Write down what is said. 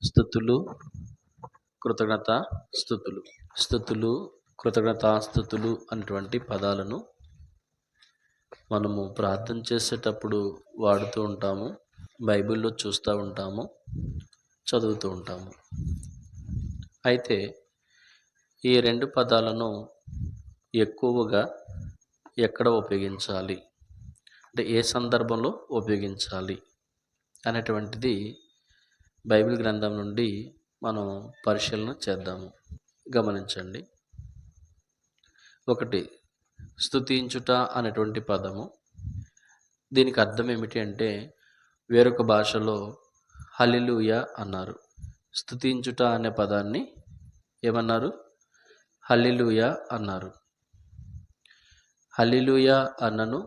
స్తుతులు, కృతజ్ఞత స్తుతులు. స్తుతులు, కృతజ్ఞతాస్తుతులు అనేటువంటి పదాలను మనము ప్రార్థన చేసేటప్పుడు వాడుతూ ఉంటాము. బైబిల్లో చూస్తూ ఉంటాము, చదువుతూ ఉంటాము. అయితే ఈ రెండు పదాలను ఎక్కువగా ఎక్కడ ఉపయోగించాలి, అంటే ఏ సందర్భంలో ఉపయోగించాలి అనేటువంటిది బైబిల్ గ్రంథం నుండి మనం పరిశీలన చేద్దాము. గమనించండి. ఒకటి, స్తుతించుట అనేటువంటి పదము. దీనికి అర్థం ఏమిటి అంటే, వేరొక భాషలో హల్లెలూయా అన్నారు. స్తుతించుట అనే పదాన్ని ఏమన్నారు? హల్లెలూయా అన్నారు. హల్లెలూయా అన్నను